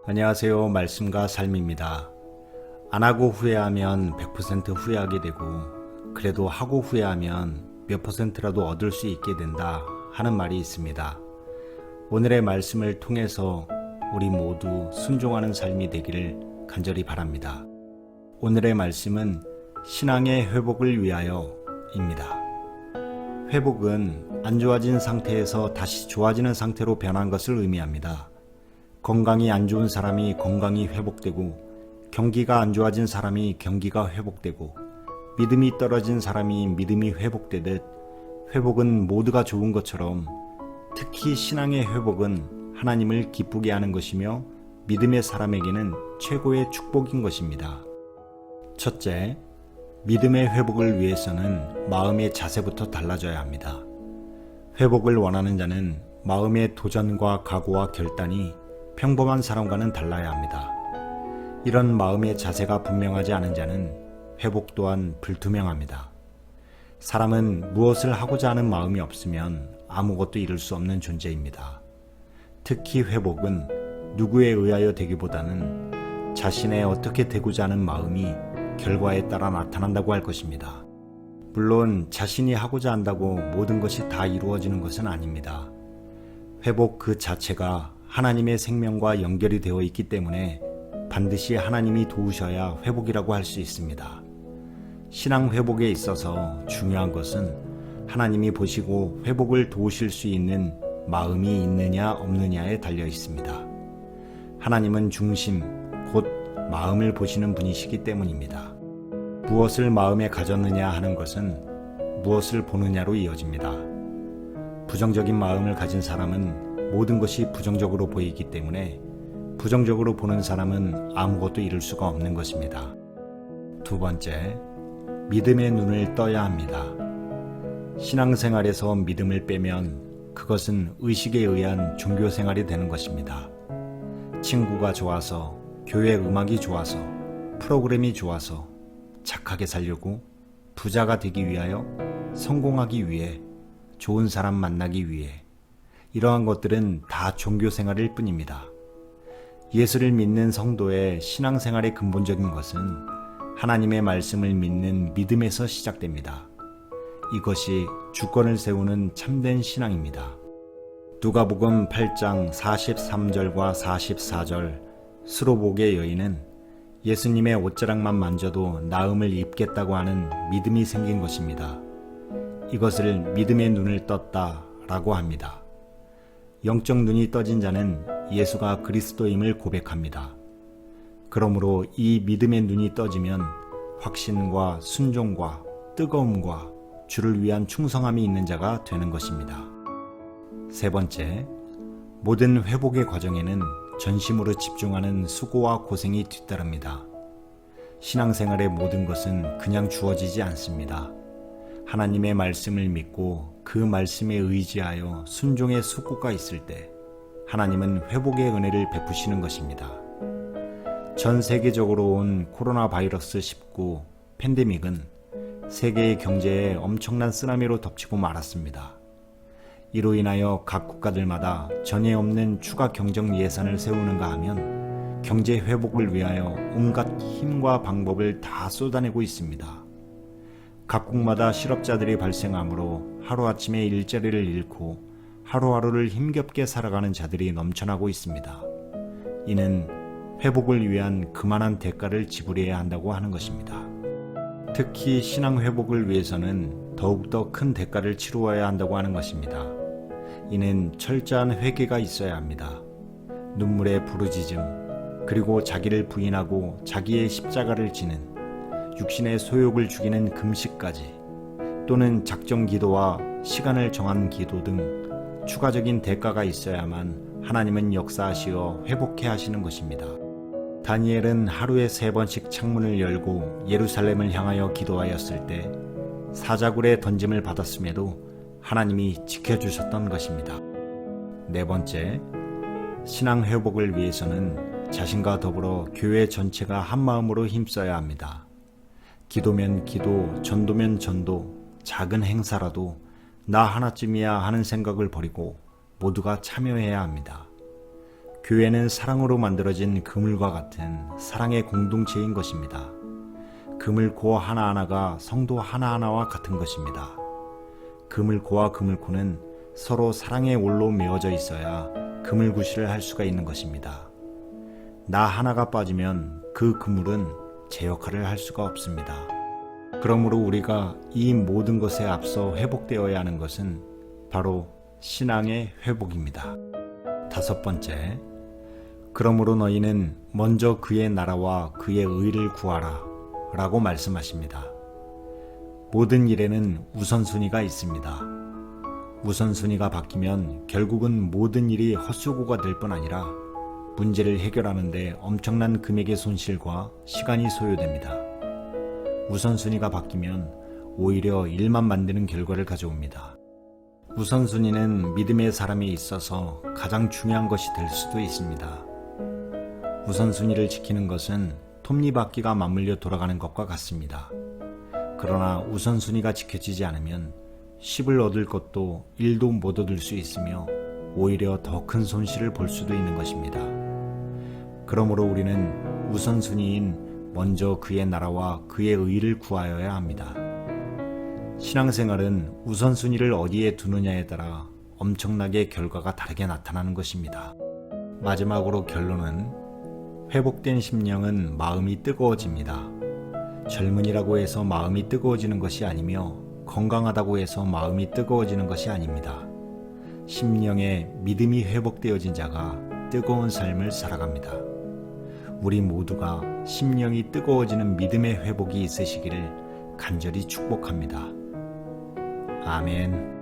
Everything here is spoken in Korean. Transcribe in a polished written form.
안녕하세요. 말씀과 삶입니다. 안 하고 후회하면 100% 후회하게 되고, 그래도 하고 후회하면 몇 %라도 얻을 수 있게 된다 하는 말이 있습니다. 오늘의 말씀을 통해서 우리 모두 순종하는 삶이 되기를 간절히 바랍니다. 오늘의 말씀은 신앙의 회복을 위하여입니다. 회복은 안 좋아진 상태에서 다시 좋아지는 상태로 변한 것을 의미합니다. 건강이 안 좋은 사람이 건강이 회복되고, 경기가 안 좋아진 사람이 경기가 회복되고, 믿음이 떨어진 사람이 믿음이 회복되듯 회복은 모두가 좋은 것처럼 특히 신앙의 회복은 하나님을 기쁘게 하는 것이며 믿음의 사람에게는 최고의 축복인 것입니다. 첫째, 믿음의 회복을 위해서는 마음의 자세부터 달라져야 합니다. 회복을 원하는 자는 마음의 도전과 각오와 결단이 평범한 사람과는 달라야 합니다. 이런 마음의 자세가 분명하지 않은 자는 회복 또한 불투명합니다. 사람은 무엇을 하고자 하는 마음이 없으면 아무것도 이룰 수 없는 존재입니다. 특히 회복은 누구에 의하여 되기보다는 자신의 어떻게 되고자 하는 마음이 결과에 따라 나타난다고 할 것입니다. 물론 자신이 하고자 한다고 모든 것이 다 이루어지는 것은 아닙니다. 회복 그 자체가 하나님의 생명과 연결이 되어 있기 때문에 반드시 하나님이 도우셔야 회복이라고 할 수 있습니다. 신앙 회복에 있어서 중요한 것은 하나님이 보시고 회복을 도우실 수 있는 마음이 있느냐 없느냐에 달려 있습니다. 하나님은 중심, 곧 마음을 보시는 분이시기 때문입니다. 무엇을 마음에 가졌느냐 하는 것은 무엇을 보느냐로 이어집니다. 부정적인 마음을 가진 사람은 모든 것이 부정적으로 보이기 때문에 부정적으로 보는 사람은 아무것도 이룰 수가 없는 것입니다. 두 번째, 믿음의 눈을 떠야 합니다. 신앙생활에서 믿음을 빼면 그것은 의식에 의한 종교생활이 되는 것입니다. 친구가 좋아서, 교회 음악이 좋아서, 프로그램이 좋아서, 착하게 살려고, 부자가 되기 위하여, 성공하기 위해, 좋은 사람 만나기 위해, 이러한 것들은 다 종교생활일 뿐입니다. 예수를 믿는 성도의 신앙생활의 근본적인 것은 하나님의 말씀을 믿는 믿음에서 시작됩니다. 이것이 주권을 세우는 참된 신앙입니다. 누가복음 8장 43절과 44절 수로복의 여인은 예수님의 옷자락만 만져도 나음을 입겠다고 하는 믿음이 생긴 것입니다. 이것을 믿음의 눈을 떴다라고 합니다. 영적 눈이 떠진 자는 예수가 그리스도임을 고백합니다. 그러므로 이 믿음의 눈이 떠지면 확신과 순종과 뜨거움과 주를 위한 충성함이 있는 자가 되는 것입니다. 세 번째, 모든 회복의 과정에는 전심으로 집중하는 수고와 고생이 뒤따릅니다. 신앙생활의 모든 것은 그냥 주어지지 않습니다. 하나님의 말씀을 믿고 그 말씀에 의지하여 순종의 수고가 있을 때 하나님은 회복의 은혜를 베푸시는 것입니다. 전 세계적으로 온 코로나 바이러스 19 팬데믹은 세계의 경제에 엄청난 쓰나미로 덮치고 말았습니다. 이로 인하여 각 국가들마다 전에 없는 추가 경정 예산을 세우는가 하면 경제 회복을 위하여 온갖 힘과 방법을 다 쏟아내고 있습니다. 각국마다 실업자들이 발생하므로 하루아침에 일자리를 잃고 하루하루를 힘겹게 살아가는 자들이 넘쳐나고 있습니다. 이는 회복을 위한 그만한 대가를 지불해야 한다고 하는 것입니다. 특히 신앙 회복을 위해서는 더욱더 큰 대가를 치루어야 한다고 하는 것입니다. 이는 철저한 회개가 있어야 합니다. 눈물의 부르짖음, 그리고 자기를 부인하고 자기의 십자가를 지는 육신의 소욕을 죽이는 금식까지, 또는 작정 기도와 시간을 정한 기도 등 추가적인 대가가 있어야만 하나님은 역사하시어 회복해 하시는 것입니다. 다니엘은 하루에 3번씩 창문을 열고 예루살렘을 향하여 기도하였을 때 사자굴에 던짐을 받았음에도 하나님이 지켜주셨던 것입니다. 네 번째, 신앙 회복을 위해서는 자신과 더불어 교회 전체가 한마음으로 힘써야 합니다. 기도면 기도, 전도면 전도, 작은 행사라도 나 하나쯤이야 하는 생각을 버리고 모두가 참여해야 합니다. 교회는 사랑으로 만들어진 그물과 같은 사랑의 공동체인 것입니다. 그물코 하나하나가 성도 하나하나와 같은 것입니다. 그물코와 그물코는 서로 사랑의 올로 메어져 있어야 그물구실을 할 수가 있는 것입니다. 나 하나가 빠지면 그 그물은 제 역할을 할 수가 없습니다. 그러므로 우리가 이 모든 것에 앞서 회복되어야 하는 것은 바로 신앙의 회복입니다. 5번째, 그러므로 너희는 먼저 그의 나라와 그의 의를 구하라 라고 말씀하십니다. 모든 일에는 우선순위가 있습니다. 우선순위가 바뀌면 결국은 모든 일이 헛수고가 될 뿐 아니라 문제를 해결하는 데 엄청난 금액의 손실과 시간이 소요됩니다. 우선순위가 바뀌면 오히려 일만 만드는 결과를 가져옵니다. 우선순위는 믿음의 사람에 있어서 가장 중요한 것이 될 수도 있습니다. 우선순위를 지키는 것은 톱니바퀴가 맞물려 돌아가는 것과 같습니다. 그러나 우선순위가 지켜지지 않으면 10을 얻을 것도 1도 못 얻을 수 있으며 오히려 더 큰 손실을 볼 수도 있는 것입니다. 그러므로 우리는 우선순위인 먼저 그의 나라와 그의 의를 구하여야 합니다. 신앙생활은 우선순위를 어디에 두느냐에 따라 엄청나게 결과가 다르게 나타나는 것입니다. 마지막으로 결론은 회복된 심령은 마음이 뜨거워집니다. 젊은이라고 해서 마음이 뜨거워지는 것이 아니며 건강하다고 해서 마음이 뜨거워지는 것이 아닙니다. 심령에 믿음이 회복되어진 자가 뜨거운 삶을 살아갑니다. 우리 모두가 심령이 뜨거워지는 믿음의 회복이 있으시기를 간절히 축복합니다. 아멘.